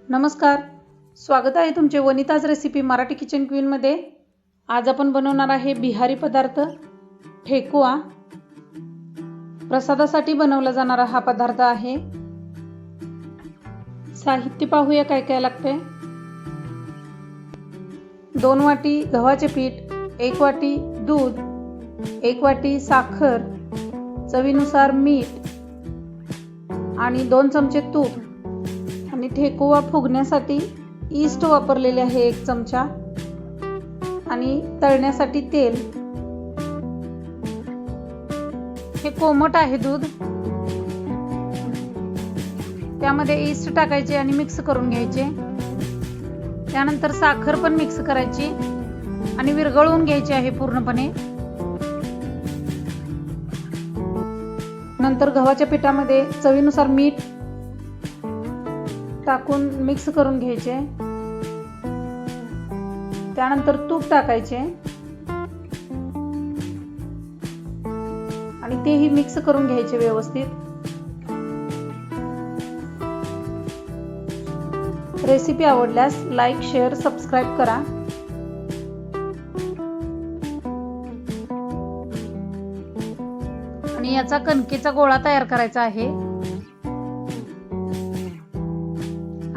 नमस्कार, स्वागत आहे तुमचे वनिताज रेसिपी मराठी किचन क्वीनमध्ये। आज आपण बनवणार आहे बिहारी पदार्थ ठेकुआ। प्रसादासाठी बनवला जाणारा हा पदार्थ आहे। साहित्य पाहूया काय काय लागते। 2 वाटी गव्हाचे पीठ, 1 वाटी दूध, 1 वाटी साखर, चवीनुसार मीठ आणि 2 चमचे तूप आणि ठेकुआ फुगण्यासाठी ईस्ट वापरलेले आहे 1 चमचा आणि तळण्यासाठी तेल। हे कोमट आहे दूध, त्यामध्ये ईस्ट टाकायचे आणि मिक्स करून घ्यायचे। त्यानंतर साखर पण मिक्स करायची आणि विरघळवून घ्यायची आहे पूर्णपणे। नंतर गव्हाच्या पिठामध्ये चवीनुसार मीठ टाकून मिक्स करून घ्यायचे। त्यानंतर तूप टाकायचे आणि तेही मिक्स करून घ्यायचे व्यवस्थित। रेसिपी आवडल्यास लाईक, शेअर, सबस्क्राईब करा। आणि याचा कणकेचा गोळा तयार करायचा आहे।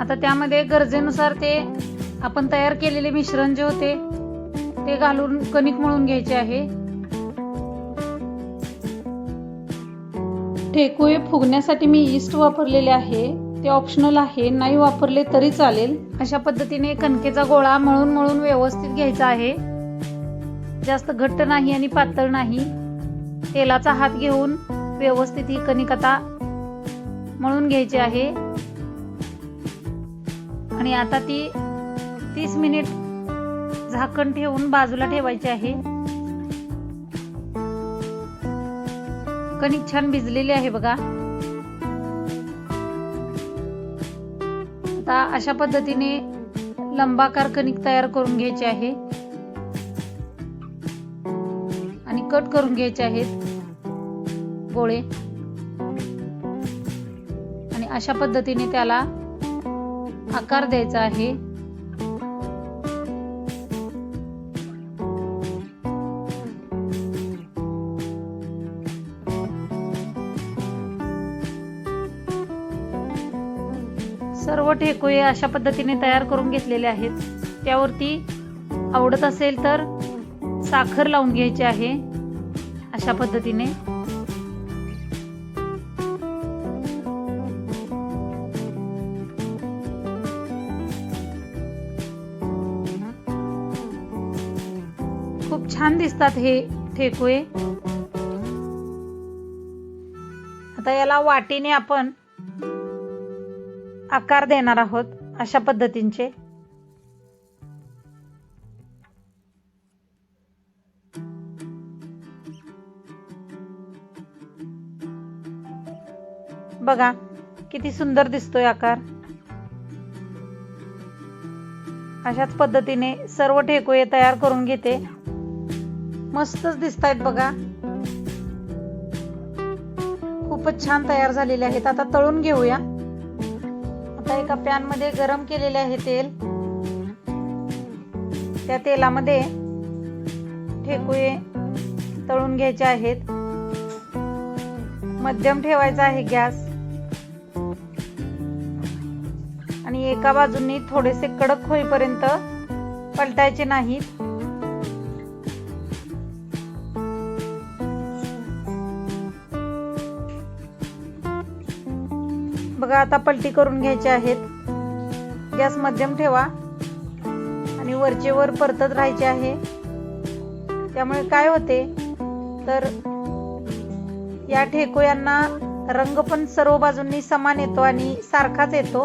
आता त्यामध्ये गरजेनुसार ते आपण तयार केलेले मिश्रण जे होते ते घालून कणिक मळून घ्यायचे आहे। ठेकुए फुगण्यासाठी मी ईस्ट वापरलेले आहे, ते ऑप्शनल आहे, नाही वापरले तरी चालेल। अशा पद्धतीने कणकेचा गोळा मळून मळून व्यवस्थित घ्यायचा आहे। जास्त घट्ट नाही आणि पातळ नाही। तेलाचा हात घेऊन व्यवस्थित ही कणिक आता मळून घ्यायची आहे आणि आता ती 30 मिनिट झाकण ठेवून बाजूला ठेवायची आहे। कणिक छान भिजलेली आहे बघा। आता अशा पद्धतीने लंबाकार कणिक तयार करून घ्यायची आहे आणि कट करून घ्यायचे आहेत गोळे आणि अशा पद्धतीने त्याला आकार द्यायचा आहे। सर्व ठेकुए अशा पद्धतीने तयार करून घेतलेले आहेत। त्यावरती आवडत असेल तर साखर लावून घ्यायची आहे अशा पद्धतीने। खूप छान दिसतात हे ठेकुए। आता याला वाटीने आपण आकार देणार आहोत अशा पद्धतीचे। बघा किती सुंदर दिसतोय आकार। अशाच पद्धतीने सर्व ठेकुए तयार करून घेते। मस्तच दिसतायत बघा, खूपच छान तयार झालेले आहेत। आता तळून घेऊया। आता एका पॅन मध्ये गरम केलेले आहे तेल, त्या तेलामध्ये ठेकुए तळून घ्यायचे आहेत। मध्यम ठेवायचा आहे गॅस आणि एका बाजूने थोडेसे कडक होईपर्यंत पलटायचे नाहीत। बघा आता पलटी करून घ्यायचे आहेत। गॅस मध्यम ठेवा आणि वरचे वर परतत राहायचे आहे। त्यामुळे काय होते तर या ठेकुयांना रंग पण सर्व बाजूंनी समान येतो आणि सारखाच येतो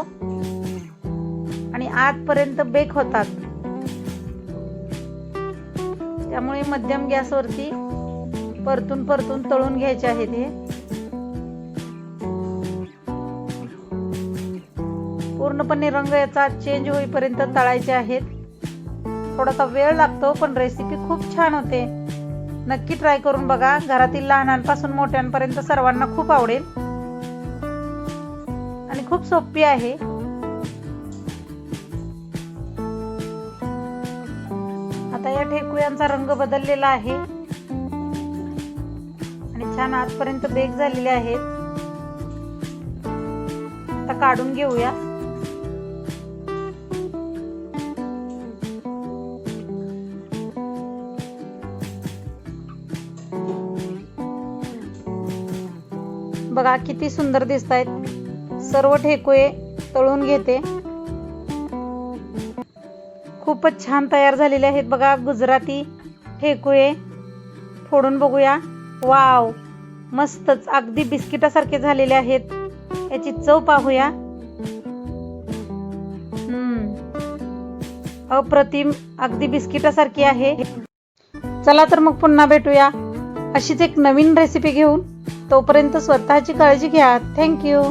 आणि आतपर्यंत बेक होतात। त्यामुळे मध्यम गॅसवरती परतून परतून तळून घ्यायचे आहेत हे। पूर्णपणे रंग याचा चेंज होईपर्यंत तळायचे आहेत। थोडासा वेळ लागतो पण रेसिपी खूप छान होते। नक्की ट्राय करून बघा। घरातील लहानांपासून मोठ्यांपर्यंत सर्वांना खूप आवडेल आणि खूप सोपी आहे। या ठेकुयांचा रंग बदललेला आहे आणि छान आतपर्यंत बेक झालेले आहेत. आता काढून घेऊया. बघा किती सुंदर दिसत आहेत. सर्व ठेकुये तळून घेते. खूपच छान तयार झालेले आहेत. बघा गुजराती ठेकुये फोडून बघूया. वाव, मस्तच अगदी बिस्किटासारखे झालेले आहेत. याची चव पाहूया. अप्रतिम, अगदी बिस्किटासारखी आहे. चला तर मग पुन्हा भेटूया अशीच एक नवीन रेसिपी घेऊन. तोपर्यंत स्वतःची काळजी घ्या. थँक्यू.